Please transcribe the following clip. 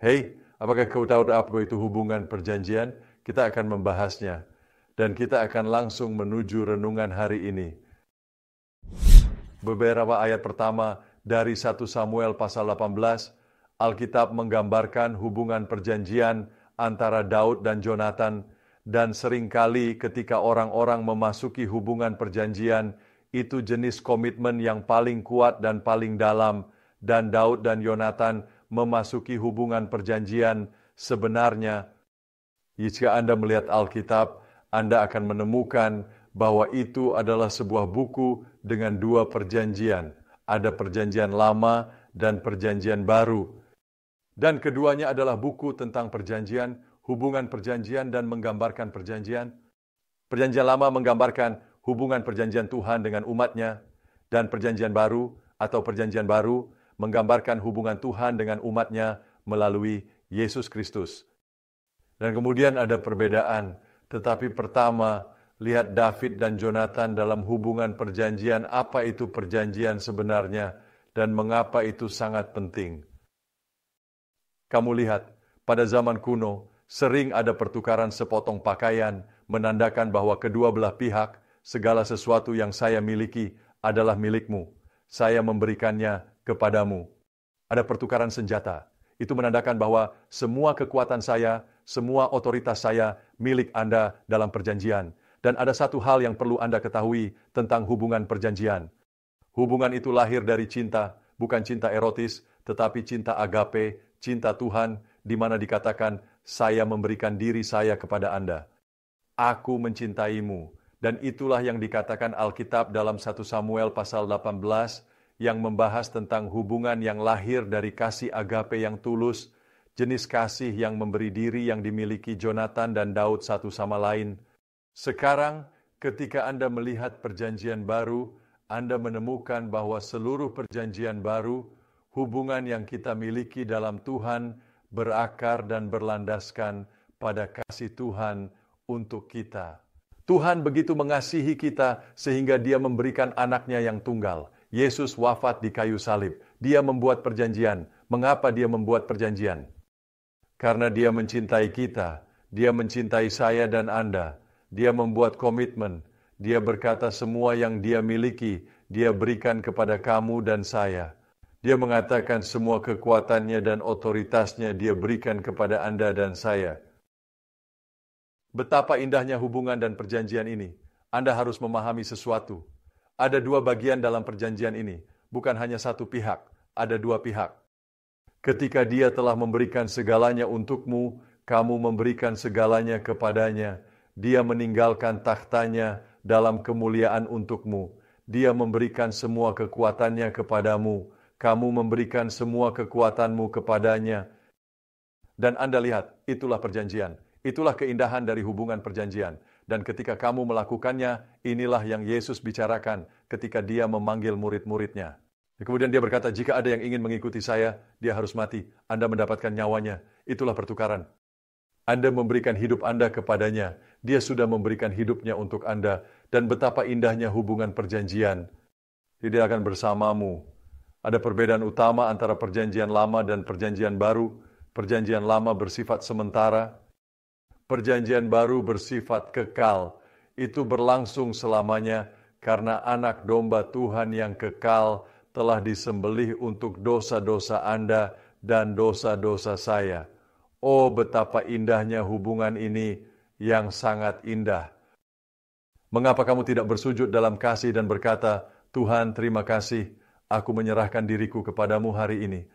Hei, apakah kau tahu apa itu hubungan perjanjian? Kita akan membahasnya. Dan kita akan langsung menuju renungan hari ini. Beberapa ayat pertama dari 1 Samuel pasal 18, Alkitab menggambarkan hubungan perjanjian antara Daud dan Jonatan, dan seringkali ketika orang-orang memasuki hubungan perjanjian, itu jenis komitmen yang paling kuat dan paling dalam, dan Daud dan Yonatan memasuki hubungan perjanjian. Sebenarnya, jika Anda melihat Alkitab, Anda akan menemukan bahwa itu adalah sebuah buku dengan dua perjanjian. Ada perjanjian lama dan perjanjian baru. Dan keduanya adalah buku tentang perjanjian, hubungan perjanjian dan menggambarkan perjanjian. Perjanjian lama menggambarkan hubungan perjanjian Tuhan dengan umatnya, dan perjanjian baru atau perjanjian baru menggambarkan hubungan Tuhan dengan umatnya melalui Yesus Kristus. Dan kemudian ada perbedaan, tetapi pertama, lihat David dan Jonatan dalam hubungan perjanjian, apa itu perjanjian sebenarnya, dan mengapa itu sangat penting. Kamu lihat, pada zaman kuno, sering ada pertukaran sepotong pakaian, menandakan bahwa kedua belah pihak, segala sesuatu yang saya miliki adalah milikmu. Saya memberikannya kepadamu. Ada pertukaran senjata. Itu menandakan bahwa semua kekuatan saya, semua otoritas saya milik Anda dalam perjanjian. Dan ada satu hal yang perlu Anda ketahui tentang hubungan perjanjian. Hubungan itu lahir dari cinta, bukan cinta erotis, tetapi cinta agape, cinta Tuhan, di mana dikatakan, saya memberikan diri saya kepada Anda. Aku mencintaimu. Dan itulah yang dikatakan Alkitab dalam 1 Samuel pasal 18, yang membahas tentang hubungan yang lahir dari kasih agape yang tulus, jenis kasih yang memberi diri yang dimiliki Jonatan dan Daud satu sama lain. Sekarang, ketika Anda melihat perjanjian baru, Anda menemukan bahwa seluruh perjanjian baru, hubungan yang kita miliki dalam Tuhan berakar dan berlandaskan pada kasih Tuhan untuk kita. Tuhan begitu mengasihi kita sehingga Dia memberikan anaknya yang tunggal. Yesus wafat di kayu salib. Dia membuat perjanjian. Mengapa Dia membuat perjanjian? Karena Dia mencintai kita. Dia mencintai saya dan Anda. Dia membuat komitmen. Dia berkata semua yang Dia miliki, Dia berikan kepada kamu dan saya. Dia mengatakan semua kekuatannya dan otoritasnya Dia berikan kepada Anda dan saya. Betapa indahnya hubungan dan perjanjian ini. Anda harus memahami sesuatu. Ada dua bagian dalam perjanjian ini. Bukan hanya satu pihak, ada dua pihak. Ketika Dia telah memberikan segalanya untukmu, kamu memberikan segalanya kepadanya. Dia meninggalkan takhtanya dalam kemuliaan untukmu. Dia memberikan semua kekuatannya kepadamu. Kamu memberikan semua kekuatanmu kepadanya. Dan Anda lihat, itulah perjanjian. Itulah keindahan dari hubungan perjanjian. Dan ketika kamu melakukannya, inilah yang Yesus bicarakan ketika Dia memanggil murid-muridnya. Kemudian Dia berkata, jika ada yang ingin mengikuti saya, dia harus mati. Anda mendapatkan nyawanya. Itulah pertukaran. Anda memberikan hidup Anda kepadanya. Dia sudah memberikan hidupnya untuk Anda. Dan betapa indahnya hubungan perjanjian. Dia akan bersamamu. Ada perbedaan utama antara perjanjian lama dan perjanjian baru. Perjanjian lama bersifat sementara. Perjanjian baru bersifat kekal. Itu berlangsung selamanya karena anak domba Tuhan yang kekal telah disembelih untuk dosa-dosa Anda dan dosa-dosa saya. Oh, betapa indahnya hubungan ini yang sangat indah. Mengapa kamu tidak bersujud dalam kasih dan berkata, Tuhan, terima kasih, aku menyerahkan diriku kepadamu hari ini.